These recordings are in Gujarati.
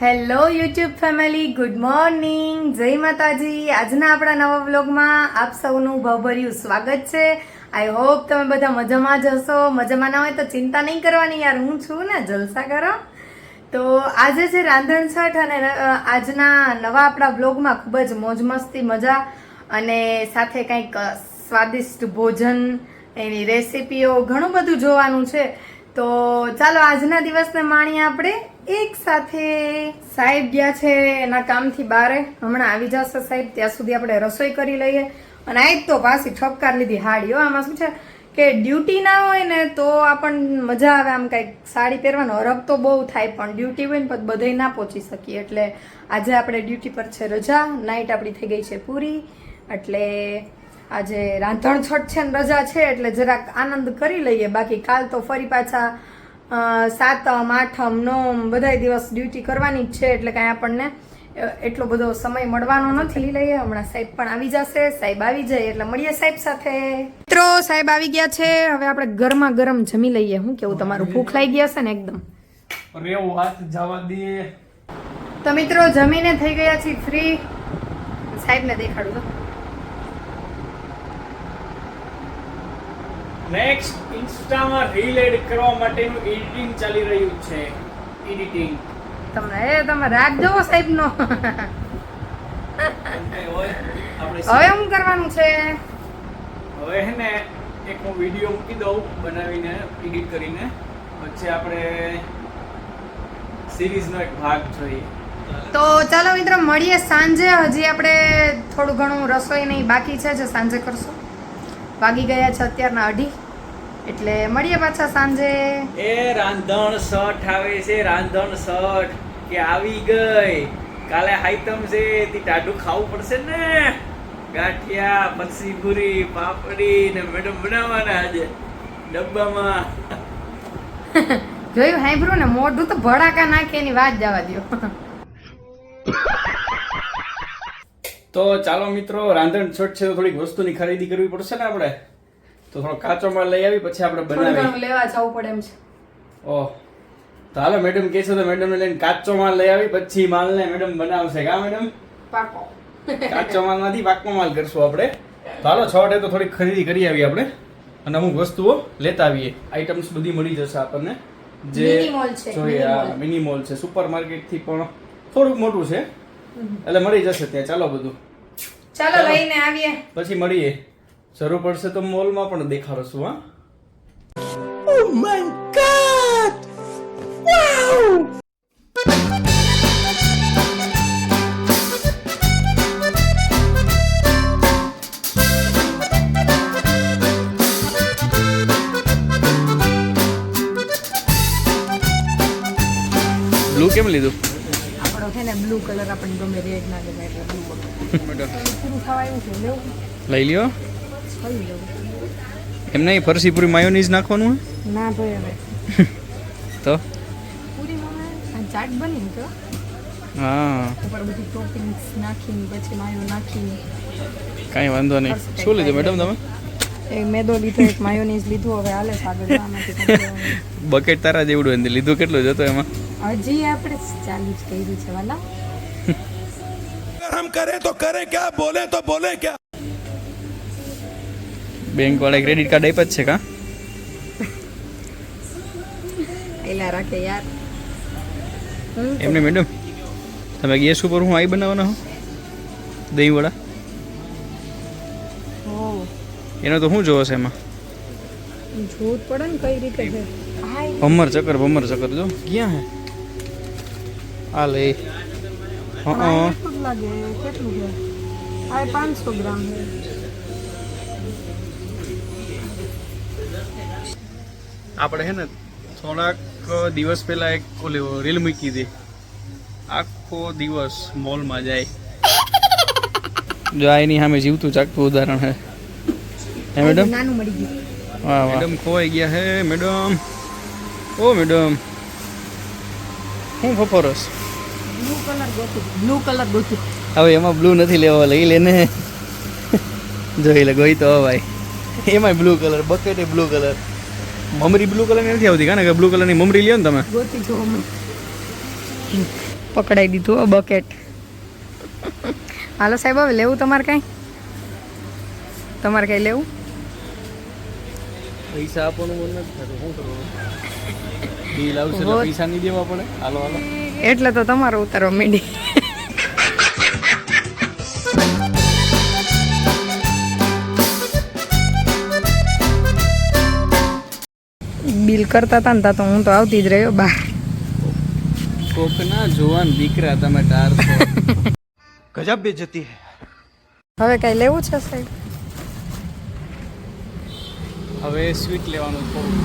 Hello YouTube family, good morning, જય માતાજી. આજના આપણા નવા વ્લોગમાં આપ સૌનું ભાવભર્યું સ્વાગત છે. આઈ હોપ તમે બધા મજામાં જ હશો. મજામાં ના હોય તો ચિંતા નહીં કરવાની યાર, હું છું ને, જલસા કરો. તો આજે છે રાંધણછઠ અને આજના નવા આપણા વ્લોગમાં ખૂબ જ મોજ મસ્તી, મજા અને સાથે કંઈક સ્વાદિષ્ટ ભોજન, એની રેસીપીઓ, ઘણું બધું જોવાનું છે. તો ચાલો આજના દિવસને માણીએ આપણે એક સાથે. સાહેબ ગયા છે એના કામથી બારે, હમણાં આવી જશે સાહેબ, ત્યાં સુધી આપણે રસોઈ કરી લઈએ. અને આજ તો પાછી ઠપકાર લીધી હાડીઓ. આમાં શું છે કે ડ્યુટી ના હોય ને તો આપણને મજા આવે, આમ કંઈક સાડી પહેરવાનો હરખ તો બહુ થાય, પણ ડ્યુટી હોય ને પછી બધે ના પહોંચી શકીએ. એટલે આજે આપણે ડ્યુટી પર છે રજા, નાઇટ આપણી થઈ ગઈ છે પૂરી. એટલે આજે રાંધણછઠ છે ને રજા છે એટલે જરાક આનંદ કરી લઈએ. બાકી કાલ તો ફરી પાછા સાતમ, આઠમ, નોમ બધા દિવસ ડ્યુટી કરવાની જ છે, એટલે કાંઈ આપણને એટલો બધો સમય મળવાનો નથી. લઈએ હમણાં સાહેબ પણ આવી જશે. સાહેબ આવી જાય એટલે મળીએ સાહેબ સાથે. મિત્રો સાહેબ આવી ગયા છે, હવે આપણે ગરમા ગરમ જમી લઈએ. શું કેવું તમારું? ભૂખ લાગી ગયા હશે ને એકદમ? રેવું હાથ જવા દે. તો મિત્રો જમીને થઈ ગયા છીએ ફ્રી. સાહેબને દેખાડું તો નેક્સ્ટ ઇન્સ્ટામાં રીલ એડ કરવા માટેનું એડિટિંગ ચાલી રહ્યું છે. એડિટિંગ તમે રાગ જોવો સાહેબનો. હવે શું કરવાનું છે? હવે હે ને એક હું વિડીયો મૂકી દઉં બનાવીને, એડિટ કરીને, પછી આપણે સિરીઝનો એક ભાગ જોઈએ. તો ચાલો મિત્રો મળીએ સાંજે. હજી આપણે થોડું ઘણું રસોઈ નહીં બાકી છે, જે સાંજે કરશું. વાગી ગયા છે અત્યારના 2:30, એટલે મળીએ પાછા સાંજે. એ રાંધણછઠ આવે છે, રાંધણછઠ કે આવી ગઈ. કાલે હાઈતમ છે, તે ટાઢું ખાવું પડશે ને. ગાંઠિયા, મરસી પૂરી, પાપડી ને મેડમ બનાવવાના આજે ડબ્બામાં. જોયું, સાંભળ્યું ને, મોઢું તો ભડાકા નાખે એની વાત જવા દો. તો ચાલો મિત્રો, રાંધણછઠ છે તો થોડીક વસ્તુની ખરીદી કરવી પડશે ને આપણે. તો થોડો કાચો માલ લઈ આવી પછી આપણે બનાવી લેવા જવું પડે એમ છે. ઓહ, તો હાલો, મેડમ કહે છે તો મેડમ ને લઈને કાચો માલ લઈ આવી, પછી માલને મેડમ બનાવશે. કા મેડમ? પાકો. કાચો માલ માંથી પાકો માલ કરશું આપણે. તો હાલો, 6 વાગે તો થોડીક ખરીદી કરી આવી આપણે અને અમુક વસ્તુઓ લેતા આવીએ. આઈટમ્સ બધી મળી જશે આપણને, જે જોઈએ. આ મિની મોલ છે, સુપર માર્કેટ થી પણ થોડુંક મોટું છે, એટલે મળી જશે ત્યાં. ચાલો બધું ચાલો લઈને આવીએ, પછી મળીએ. જરૂર પડશે તો મોલમાં પણ દેખાડશું. હા, Oh my God! Wow! Blue કેમ લીધું? આપણો છે ને બ્લુ કલર આપણને ગમે, રેડ ના ગમે, એટલે બ્લુ કલર. પૂરું થવા આવ્યું છે, લેવું? લઈ લ્યો. કયું લેવું? એમ નહીં, ફરસી પૂરી માયોનીઝ નાખવાનું ના ભાઈ, હવે તો પૂરીમાં આ ચાટ બની ને તો હા, ઉપર બધી ટોપિંગ્સ નાખીને પછી માયો નાખીને. કાંઈ વાંધો નહીં. શું લીધું મેડમ તમે? એક મેદો લીધો, એક માયોનીઝ લીધું. હવે હાલે આગળ જવામાંથી. બકેટ તારા જેવડું એને લીધું. કેટલું જ હતો એમાં? હજી આપણે ચાલુ જ કર્યું છે વાલા. हम करे तो करे क्या, बोले तो बोले क्या. બેંક વાળા ક્રેડિટ કાર્ડ આપ્યા જ છે કા? એલા રાખે યાર. એમને મેડમ, તમે ગેસ ઉપર હું આઈ બનાવવાના હો દહીં વડા? હો, એનો તો શું જોવો છે એમાં? જોત પડે ને કઈ રીતે છે. ભમર ચક્કર જો ક્યાં હે આ લે. હા, કેટલું લાગે? કેટલું છે? આ 500 ગ્રામ છે. આપણે હે ને થોડાક દિવસ પહેલા એક ઓલી રીલ મૂકી હતી, આખો દિવસ મોલમાં જાય. જો આ એની સામે જીવતું ચાકતું ઉદાહરણ હે. હે મેડમ? નાનું મળી ગયું. વાહ, મેડમ ખોવાઈ ગયા હે મેડમ. ઓ મેડમ, શું ફફરસ? Blue colour ગોતું. હવે એમાં બ્લુ નથી લેવા, લઈ લે ને. જોઈ લે, ગઈ તો ભાઈ. એમાં blue colour, bucket blue colour. મમરી બ્લુ કલર ની નથી આવતી, કારણ કે બ્લુ કલર ની મમરી લ્યો ને તમે. ગોતી જો પકડાઈ દીધું હો બકેટ. હાલો સાહેબ, હવે લેવું તમારે કાંઈ? તમારે કાંઈ લેવું? પૈસા આપવાનું મન નથી થતું, શું કરવાનું? બિલ આવશે એટલે પૈસા નહીં દેવા પડે. હાલો હાલો. એટલે તો તમારો ઉતારવા માંડી. બિલ કરતા હતા ને તા તો હું તો આવતી જ રહ્યો બહાર. કોકના જોવાન દીકરા તમે ટારશો. गजब बेइज्जती है. હવે કાંઈ લેવું છે સાહેબ? હવે સ્વીટ લેવાનું થોડું.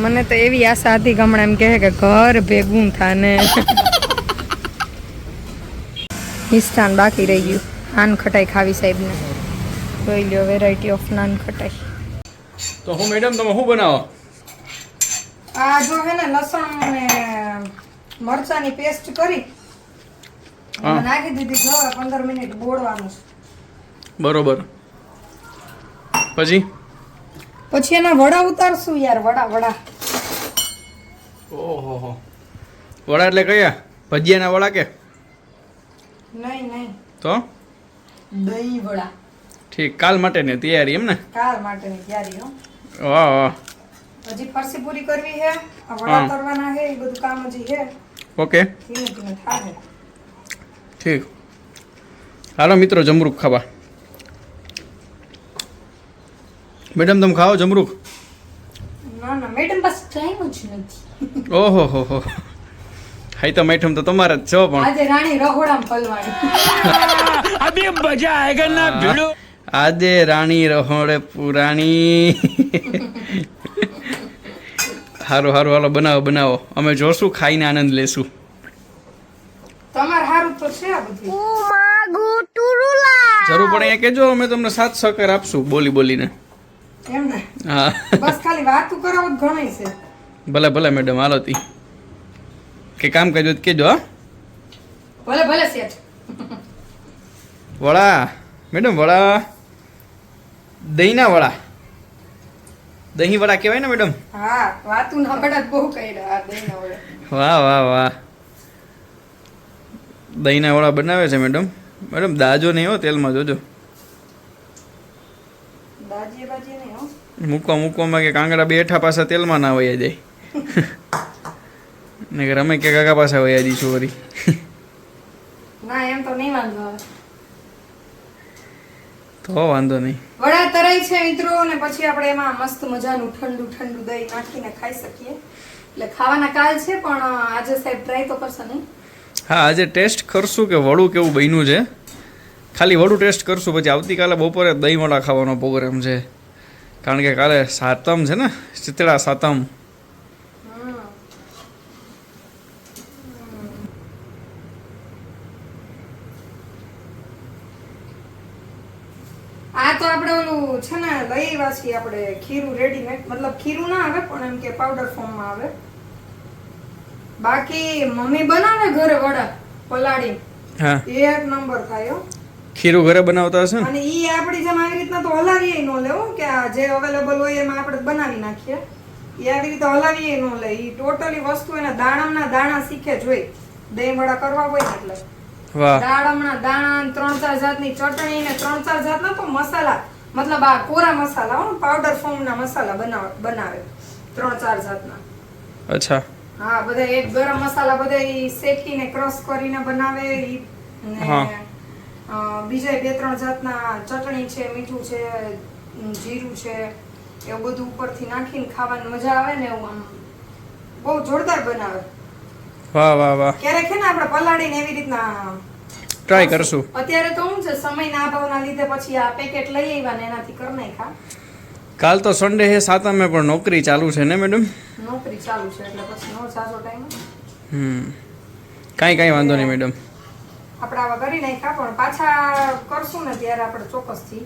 મને તો એવી આશા હતી કે હમણાં એમ કહે કે ઘર ભેગું થાને. મિષ્ટાન બાકી રહી ગયું. નાન ખટાઈ ખાવી સાહેબને. જોઈ લ્યો વેરાયટી ઓફ નાન ખટાઈ. તો હું મેડમ તમે શું બનાવો? આ જો હે ને લસણ અને મરચાની પેસ્ટ કરી નાખી દીધી. જો 15 મિનિટ બોળવાનું છે. બરોબર. પછી એના વડા ઉતારશું યાર. વડા ઓહો, વડા એટલે કયા? ભજીયાના વડા કે? નહીં તો દહીં વડા. ઠીક, કાલ માટેની તૈયારી એમ ને? કાલ માટેની તૈયારી હો. વાહ વાહ. હજી ફરસી પૂરી કરવી છે, આ વડા તરવાના છે, એ બધું કામ હજી છે. ઓકે, ધીમે ધીમે થાય. ઠીક. હાલો મિત્રો, જમરૂખ ખાવા. મેડમ તમે ખાઓ જમરૂખ? ના મેડમ બસ ટાઈમ જ નથી. ઓહો હો હો. હાઈ તો મેઠમ તો તમારે જ છો પણ આજે રાણી રહોડામાં પલવાની. अभी मजा आएगा ना भिड़ो. આજે રાણી રહોડે પુરાણી. હારું હાલો બનાવો. અમે જોશું, ખાઈને આનંદ લેશું. તમારે હારું તો છે આ બધું. જરૂર પડે એ કહેજો, અમે તમને સાથ સહકાર આપશું બોલીને. એમ ને? હા બસ ખાલી વાતું કરાવો જ ઘણી છે. ભલે મેડમ, હાલો તી કે કામ કરજો તો કહેજો. હા ભલે શેઠ. વડા મેડમ, વડા દહીંના વડા. દહીં વડા કહેવાય ને મેડમ? હા, વાતું ના વડા બહુ કર્યા. દહીંના વડા. વાહ. દહીંના વડા બનાવે છે મેડમ. દાજો નહીં હો, તેલમાં જોજો. બાજી નહીં હો. મૂકવામાં કે કાંગડા બેઠા પાછા તેલમાં ના વયા જાય. ને કે રમે કે કાકા પાછા વયા જઈશું વળી. ના એમ તો નહીં વાંધો આવે. તો વાંધો નહીં. વડા તરાય છે મિત્રો, અને પછી આપણે એમાં મસ્ત મજાનું ઠંડુ દહીં નાખીને ખાઈ શકીએ. એટલે ખાવાના કાલ છે, પણ આજે સાહેબ ટ્રાય તો કરશે નહીં? હા, આજે ટેસ્ટ કરશું કે વડું કેવું બન્યું છે. ખાલી વડું ટેસ્ટ કરશું, પછી આવતીકાલે બપોરે દહીં વડા ખાવાનો પ્રોગ્રામ છે. કારણ કે કાલે સાતમ છે ને, શીતળા સાતમ. આ તો આપણે ઓલું છે ને લઈ આવ્યા છીએ આપણે ખીરું રેડીમેડ. મતલબ ખીરું ના આવે પણ એમ કે પાવડર ફોર્મમાં આવે. બાકી મમ્મી બનાવે ઘરે વડા પલાળી. હા, એક નંબર થાય હો. ખીરું ઘરે બનાવતા હશે ને? અને ઈ આપણી જેમ આવી રીતના તો હલાવીએ ન લેવું કે આ જે અવેલેબલ હોય એમાં આપણે બનાવી નાખીએ. ઈ આવી રીતે હલાવીએ ન લે. ઈ ટોટલી વસ્તુ એના દાણા શીખે જોઈ. દહીં વડા કરવા હોય ને એટલે. વાહ. દાડમના દાણા, 3-4 જાતની ચટણી ને 3-4 જાતના તો મસાલા, મતલબ આ કોરા મસાલા હો, પાવડર ફોર્મના મસાલા બનાવે 3-4 જાતના. અચ્છા. હા, બધા એક ગરમ મસાલા બધા ઈ શેકીને ક્રશ કરીને બનાવે. ઈ ને બીજા 2-3 જાતના ચટણી છે, મીઠું છે, જીરું છે, એવું બધું ઉપરથી નાખીને ખાવાની મજા આવે ને. એવું આમ બહુ જોરદાર બનાવે. વાહ. ક્યારેક છે ને આપણે પલાળીને એવી રીતના ટ્રાય કરશું. અત્યારે તો શું છે, સમયના અભાવના લીધે પછી આ પેકેટ લઈ આવ્યા ને એનાથી કરી નાખ્યા. કાલ તો સન્ડે છે, સાતમે પણ નોકરી ચાલુ છે ને મેડમ? નોકરી ચાલુ છે એટલે પછી નો સાચો ટાઈમ. કાંઈ વાંધો નહીં મેડમ. આપણે આવા કરી નાખ્યા, પણ પાછા કરશું ને ત્યારે આપણે ચોક્કસથી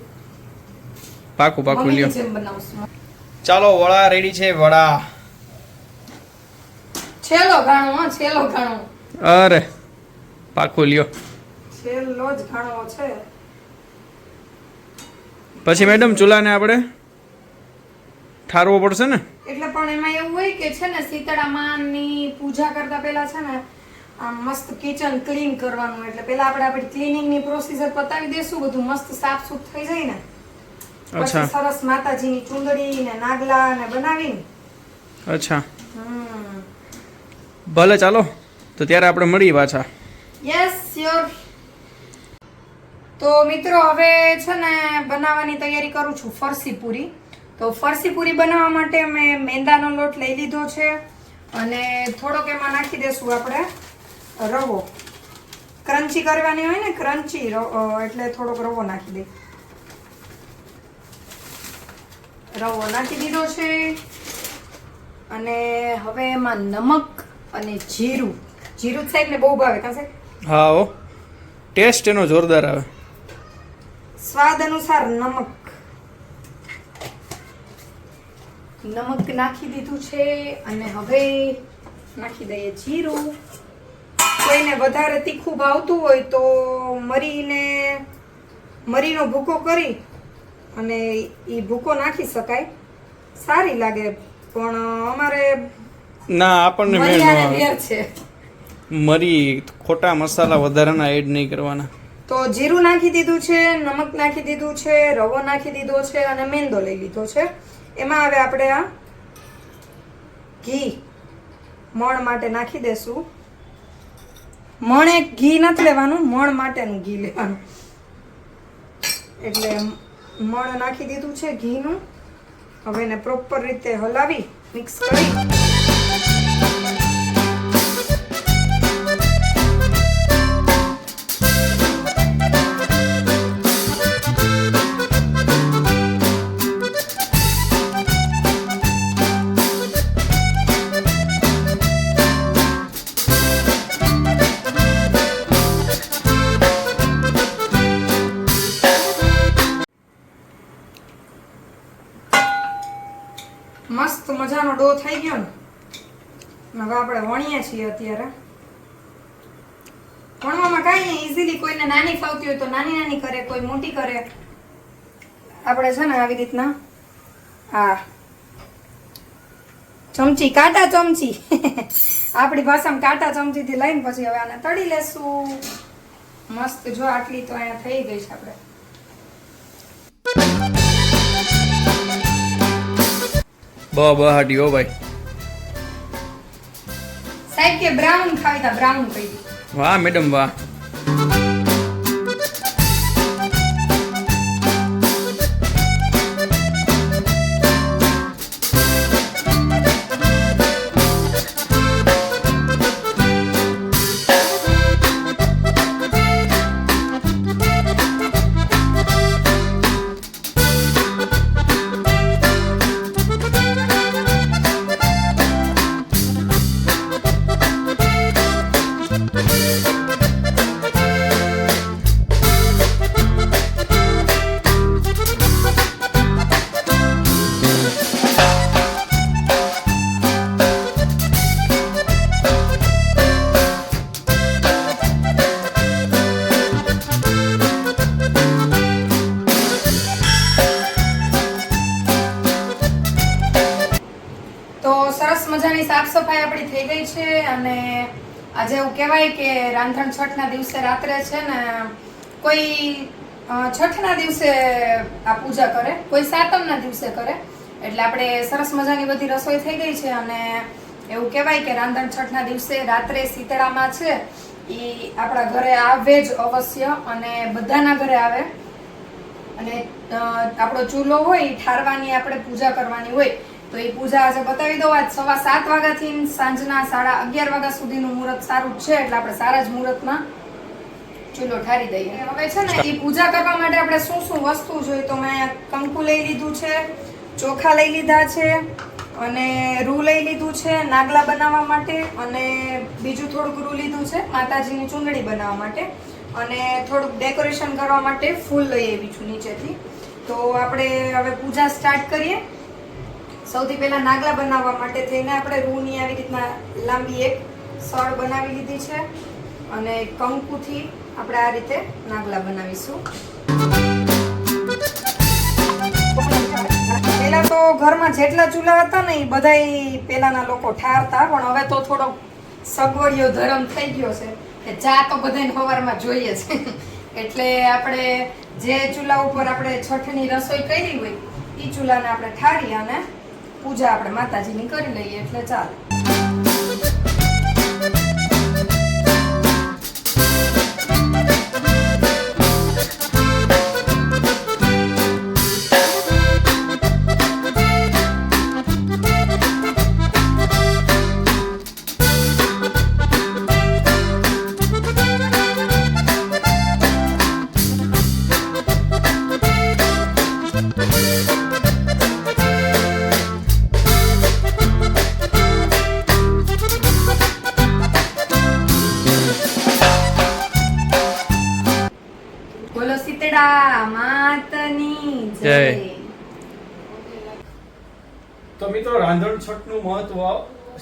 પાકું લ્યો. જેમ બનાવશું. ચાલો, વડા રેડી છે. વડા છેલ્લો ઘાણો. અરે પાકું લ્યો. છેલ્લો જ ઘાણો છે. પછી મેડમ ચૂલાને આપણે ઠારવો પડશે ને? એટલે પણ એમાં એવું હોય કે છે ને શીતળા માની પૂજા કરતા પહેલા છે ને આમ મસ્ત કિચન ક્લીન કરવાનું, એટલે પેલા આપણે આપણી ક્લીનિંગની પ્રોસીજર પતાવી દેશું, બધું મસ્ત સાફ સુથ થઈ જાય ને પછી સરસ માતાજીની ચુંદડી ને નાગલા ને બનાવીને. અચ્છા ભલે ચાલો તો ત્યારે આપણે મળીએ પાછા. Yes sure. તો મિત્રો હવે છે ને બનાવવાની તૈયારી કરું છું ફરસી પૂરી. તો ફરસી પૂરી બનાવવા માટે મેં મેંદાનો લોટ લઈ લીધો છે અને થોડોક એમાં નાખી દેશું આપણે રવો. ક્રન્ચી કરવાની હોય ને, ક્રન્ચી એટલે થોડોક રવો નાખી દઈ. રવો નાખી દીધો છે અને હવે એમાં નમક અને જીરું. જીરું સાહેબ ને બહુ ભાવે કાં સાહેબ? હા હો, ટેસ્ટ એનો જોરદાર આવે. સ્વાદ અનુસાર નમક નાખી દીધું છે અને હવે નાખી દઈએ જીરું. કોઈને વધારે તીખું ભાવતું હોય તો મરીનો ભૂકો કરી અને એ ભૂકો નાખી શકાય, સારી લાગે. પણ અમારે ના આપણને વેર છે, મરી ખોટા મસાલા વધારાના એડ નહીં કરવાના. તો જીરું નાખી દીધું છે, નમક નાખી દીધું છે, રવો નાખી દીધો છે અને મેંદો લઈ લીધો છે. એમાં હવે આપણે આ ઘી મણ માટે નાખી દેશું. મણ એક ઘી નથી લેવાનું, મણ માટેનું ઘી લેવાનું. એટલે મણ નાખી દીધું છે ઘીનું. હવે એને પ્રોપર રીતે હલાવી મિક્સ કરી મસ્ત મજાનો ડો થઈ ગયો ને. હવે આપણે વણીએ છીએ અત્યારે. વણવામાં કાંઈ નહીં, ઇઝીલી. કોઈને નાની ફાવતી હોય તો નાની નાની કરે, કોઈ મોટી કરે. આપણે છે ને આવી રીતના આ ચમચી, કાંટા ચમચી આપણી ભાષામાં કાંટા ચમચીથી લઈને પછી હવે આને તળી લેશું. મસ્ત જો આટલી તો અહીંયા થઈ ગઈ છે આપણે. બહાટી હો ભાઈ. સાહેબ કે બ્રાઉન ખાવી તા, બ્રાઉન કહી દી. વાહ મેડમ વાહ. મજાની સાફ સફાઈ આપણી થઈ ગઈ છે અને આજે એવું કહેવાય કે રાંધણ છઠના દિવસે રાત્રે છે ને કોઈ છઠના દિવસે આ પૂજા કરે, કોઈ સાતમના દિવસે કરે. એટલે આપણે સરસ મજાની બધી રસોઈ થઈ ગઈ છે અને એવું કહેવાય કે રાંધણ છઠના દિવસે રાત્રે શીતળામાં છે એ આપણા ઘરે આવે જ અવશ્ય અને બધાના ઘરે આવે. અને આપણો ચૂલો હોય એ ઠારવાની આપણે પૂજા કરવાની હોય તો એ પૂજા આજે બતાવી દઉં. આજ 7:15 વાગ્યાથી સાંજના 11:30 વાગ્યા સુધીનું મુહૂર્ત સારું છે એટલે આપણે સારા જ મુહૂર્તમાં ચૂલો ઠારી દઈએ. હવે છે ને એ પૂજા કરવા માટે આપણે શું શું વસ્તુ જોઈએ તો મેં કંકુ લઈ લીધું છે, ચોખા લઈ લીધા છે અને રૂ લઈ લીધું છે નાગલા બનાવવા માટે અને બીજું થોડુંક રૂ લીધું છે માતાજીની ચૂંદડી બનાવવા માટે અને થોડુંક ડેકોરેશન કરવા માટે ફૂલ લઈ આવી છું નીચેથી. તો આપણે હવે પૂજા સ્ટાર્ટ કરીએ. સૌથી પહેલા નાગલા બનાવવા માટે થઈને આપણે રૂની આવી રીતના લાંબી એક સળ બનાવી લીધી છે અને કંકુથી આપણે આ રીતે નાગલા બનાવીશું. પહેલા તો ઘરમાં જેટલા ચૂલા હતા ને એ બધાય પહેલાના લોકો ઠારતા, પણ હવે તો થોડોક સગવડિયો ધર્મ થઈ ગયો છે કે ચા તો બધાને સવારમાં જોઈએ છે એટલે આપણે જે ચૂલા ઉપર આપણે છઠની રસોઈ કરી હોય એ ચૂલાને આપણે ઠારી અને પૂજા આપણે માતાજીની કરી લઈએ એટલે ચાલે. બોલો શીતળા માતની જય. તો મિત્રો રાંધણ છઠનું મહત્વ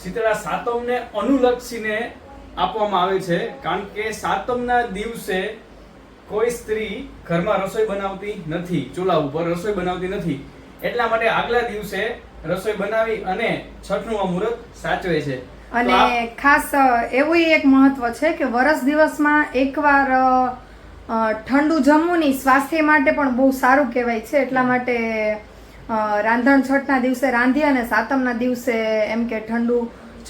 શીતળા સાતમને અનુલક્ષીને આપવામાં આવે છે, કારણ કે સાતમના દિવસે કોઈ સ્ત્રી ઘરમાં રસોઈ બનાવતી નથી, ચૂલા ઉપર રસોઈ બનાવતી નથી. એટલા માટે આગલા દિવસે રસોઈ બનાવી અને છઠનું આ મુહૂર્ત સાચવે છે. તો અને ખાસ એવું એક મહત્વ છે કે વરસ દિવસમાં એકવાર ઠંડુ જમવું નહીં સ્વાસ્થ્ય માટે પણ બહુ સારું કહેવાય છે. એટલા માટે રાંધણ છઠના દિવસે રાંધી અને સાતમના દિવસે એમ કે ઠંડુ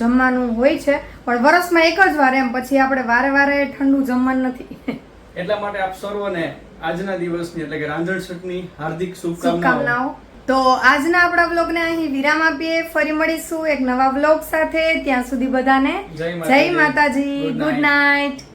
જમવાનું હોય છે, પણ વરસમાં એક જ વાર, એમ પછી આપણે વારે વારે ઠંડુ જમવાનું નથી. એટલા માટે આપ સર્વને આજના દિવસની એટલે કે રાંધણ છઠની હાર્દિક શુભકામનાઓ. શુભકામનાઓ. તો આજના આપણા વ્લોગને અહીં વિરામ આપીએ. ફરી મળીશું એક નવા વ્લોગ સાથે. ત્યાં સુધી બધાને જય જય માતાજી. Good good night. નાઇટ.